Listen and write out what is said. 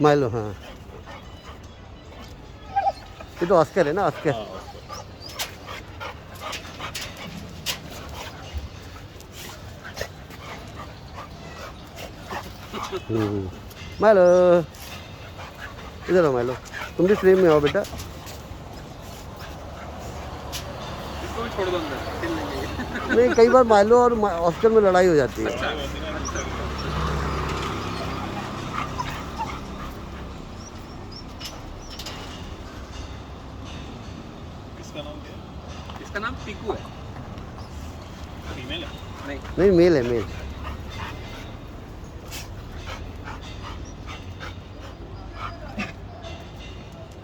Milo, हाँ। ये तो ऑस्कर है ना, ऑस्कर। हाँ, माइलो, इधर आओ माइलो, तुम भी फ्रेम में आओ बेटा। इसको भी छोड़ दो अंदर, खेल लेंगे। नहीं, कई बार माइलो और ऑस्कर में लड़ाई हो जाती है। अच्छा। इसका नाम क्या है? इसका नाम पीकू है। फीमेल है? नहीं, नहीं, मेल है, मेल।